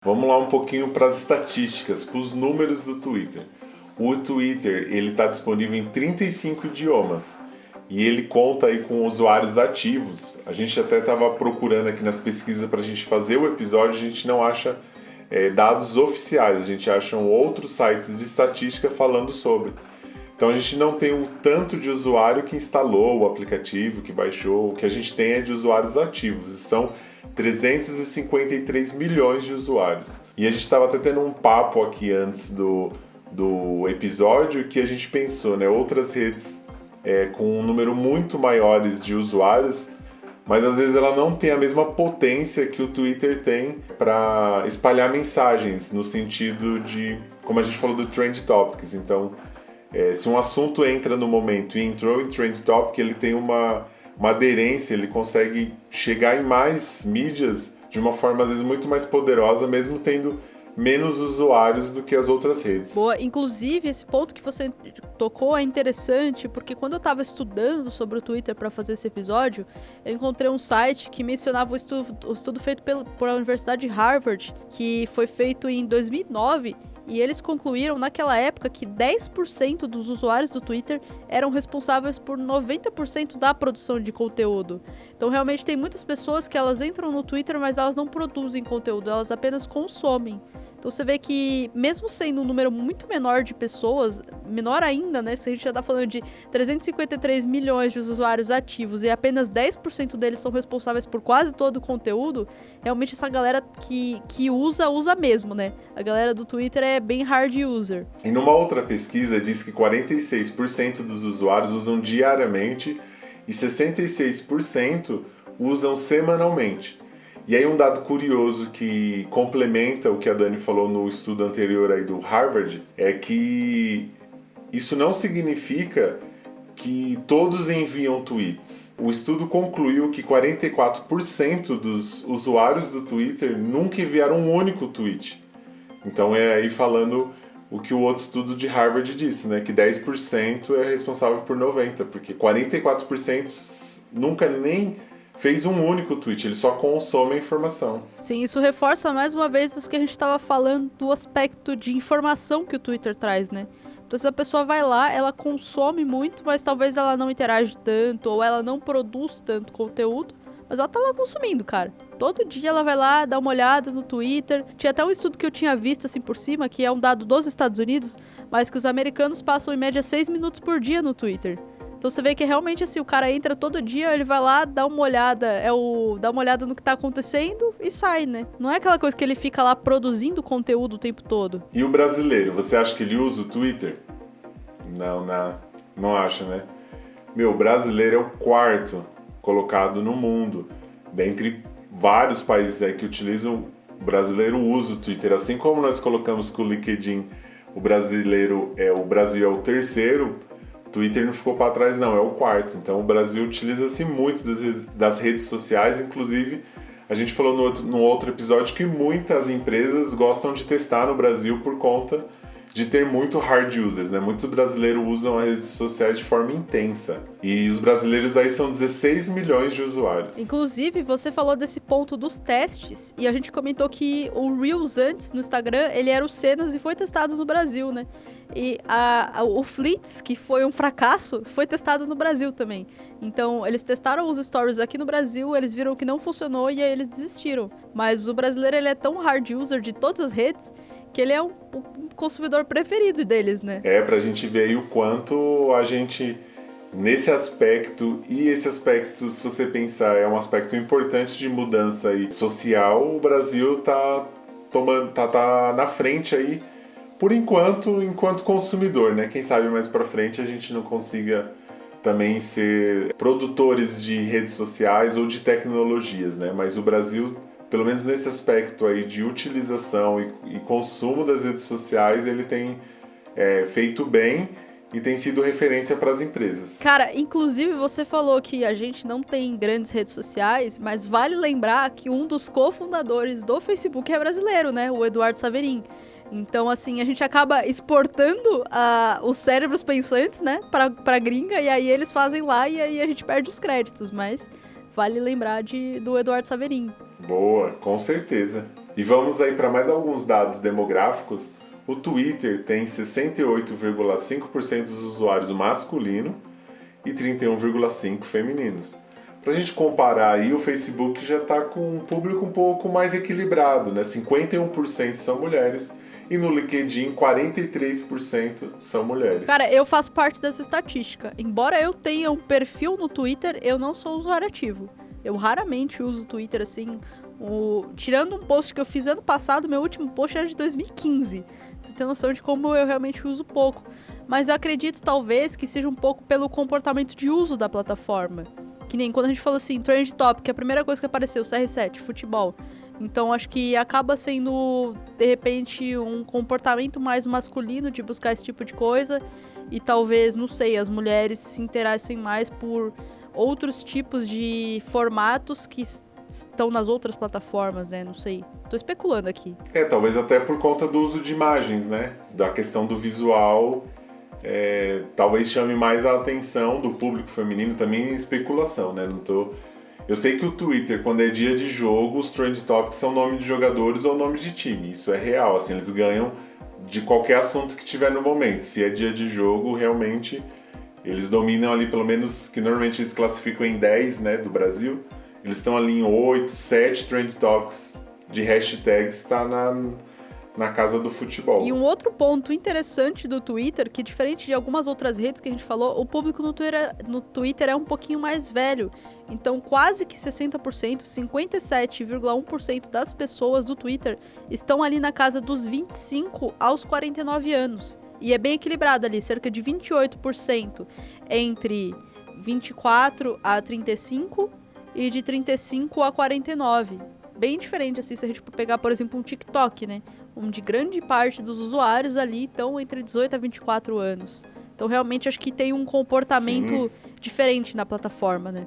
Vamos lá um pouquinho para as estatísticas, para os números do Twitter. O Twitter ele está disponível em 35 idiomas e ele conta aí com usuários ativos. A gente até estava procurando aqui nas pesquisas para a gente fazer o episódio, a gente não acha dados oficiais, a gente acha outros sites de estatística falando sobre. Então a gente não tem o tanto de usuário que instalou o aplicativo, que baixou, o que a gente tem é de usuários ativos, e são 353 milhões de usuários. E a gente estava até tendo um papo aqui antes do episódio que a gente pensou, né, outras redes com um número muito maiores de usuários, mas às vezes ela não tem a mesma potência que o Twitter tem para espalhar mensagens, no sentido de, como a gente falou do Trend Topics, então se um assunto entra no momento e entrou em Trend Topic, ele tem uma aderência, ele consegue chegar em mais mídias de uma forma às vezes muito mais poderosa, mesmo tendo menos usuários do que as outras redes. Boa, inclusive esse ponto que você tocou é interessante, porque quando eu estava estudando sobre o Twitter para fazer esse episódio, eu encontrei um site que mencionava o estudo feito por a Universidade de Harvard, que foi feito em 2009, e eles concluíram naquela época que 10% dos usuários do Twitter eram responsáveis por 90% da produção de conteúdo. Então realmente tem muitas pessoas que elas entram no Twitter, mas elas não produzem conteúdo, elas apenas consomem. Então você vê que, mesmo sendo um número muito menor de pessoas, menor ainda, né? Se a gente já tá falando de 353 milhões de usuários ativos e apenas 10% deles são responsáveis por quase todo o conteúdo, realmente essa galera que usa mesmo, né? A galera do Twitter é bem hard user. E numa outra pesquisa diz que 46% dos usuários usam diariamente e 66% usam semanalmente. E aí um dado curioso que complementa o que a Dani falou no estudo anterior aí do Harvard é que isso não significa que todos enviam tweets. O estudo concluiu que 44% dos usuários do Twitter nunca enviaram um único tweet. Então é aí falando o que o outro estudo de Harvard disse, né? Que 10% é responsável por 90%, porque 44% nunca nem fez um único tweet, ele só consome a informação. Sim, isso reforça mais uma vez isso que a gente estava falando do aspecto de informação que o Twitter traz, né? Então se a pessoa vai lá, ela consome muito, mas talvez ela não interage tanto, ou ela não produz tanto conteúdo, mas ela tá lá consumindo, cara. Todo dia ela vai lá, dá uma olhada no Twitter. Tinha até um estudo que eu tinha visto assim por cima, que é um dado dos Estados Unidos, mas que os americanos passam em média 6 minutos por dia no Twitter. Então você vê que realmente assim, o cara entra todo dia, ele vai lá, dá uma olhada, dá uma olhada no que tá acontecendo e sai, né? Não é aquela coisa que ele fica lá produzindo conteúdo o tempo todo. E o brasileiro, você acha que ele usa o Twitter? Não acha, né? O brasileiro é o quarto colocado no mundo. Dentre vários países aí que utilizam, o brasileiro usa o Twitter. Assim como nós colocamos que o LinkedIn, o Brasil é o terceiro, Twitter não ficou para trás não, é o quarto. Então o Brasil utiliza-se muito das redes sociais, inclusive a gente falou no outro episódio que muitas empresas gostam de testar no Brasil por conta de ter muito hard users, né? Muitos brasileiros usam as redes sociais de forma intensa. E os brasileiros aí são 16 milhões de usuários. Inclusive, você falou desse ponto dos testes, e a gente comentou que o Reels antes, no Instagram, ele era o Cenas e foi testado no Brasil, né? E o Fleets, que foi um fracasso, foi testado no Brasil também. Então, eles testaram os stories aqui no Brasil, eles viram que não funcionou e aí eles desistiram. Mas o brasileiro, ele é tão hard user de todas as redes que ele é um consumidor preferido deles, né? Pra gente ver aí o quanto a gente, nesse aspecto, e esse aspecto, se você pensar, é um aspecto importante de mudança aí social, o Brasil tá na frente aí, por enquanto consumidor, né? Quem sabe mais pra frente a gente não consiga também ser produtores de redes sociais ou de tecnologias, né? Mas o Brasil, pelo menos nesse aspecto aí de utilização e consumo das redes sociais, ele tem feito bem e tem sido referência para as empresas. Cara, inclusive você falou que a gente não tem grandes redes sociais, mas vale lembrar que um dos cofundadores do Facebook é brasileiro, né? O Eduardo Saverin. Então, assim, a gente acaba exportando os cérebros pensantes, né? Pra gringa, e aí eles fazem lá e aí a gente perde os créditos, mas vale lembrar do Eduardo Saverin. Boa, com certeza. E vamos aí para mais alguns dados demográficos. O Twitter tem 68,5% dos usuários masculino e 31,5% femininos. Para a gente comparar aí, o Facebook já está com um público um pouco mais equilibrado, né? 51% são mulheres e no LinkedIn 43% são mulheres. Cara, eu faço parte dessa estatística. Embora eu tenha um perfil no Twitter, eu não sou usuário ativo. Eu raramente uso o Twitter assim. Tirando um post que eu fiz ano passado, meu último post era de 2015. Você tem noção de como eu realmente uso pouco. Mas eu acredito, talvez, que seja um pouco pelo comportamento de uso da plataforma. Que nem quando a gente falou assim, Trend Topic, a primeira coisa que apareceu, CR7, futebol. Então, acho que acaba sendo, de repente, um comportamento mais masculino de buscar esse tipo de coisa. E talvez, não sei, as mulheres se interessem mais por outros tipos de formatos que estão nas outras plataformas, né? Não sei. Tô especulando aqui. Talvez até por conta do uso de imagens, né? Da questão do visual, talvez chame mais a atenção do público feminino, também especulação, né? Eu sei que o Twitter, quando é dia de jogo, os Trend Topics são nome de jogadores ou nome de time. Isso é real, assim, eles ganham de qualquer assunto que tiver no momento. Se é dia de jogo, realmente, eles dominam ali, pelo menos, que normalmente eles classificam em 10, né, do Brasil. Eles estão ali em 8, 7 Trend Topics de hashtags, está na casa do futebol. E um outro ponto interessante do Twitter, que diferente de algumas outras redes que a gente falou, o público no Twitter é um pouquinho mais velho. Então, quase que 60%, 57,1% das pessoas do Twitter estão ali na casa dos 25 aos 49 anos. E é bem equilibrado ali, cerca de 28% entre 24 a 35 e de 35 a 49. Bem diferente, assim, se a gente pegar, por exemplo, um TikTok, né? Onde grande parte dos usuários ali estão entre 18 a 24 anos. Então, realmente, acho que tem um comportamento diferente na plataforma, né?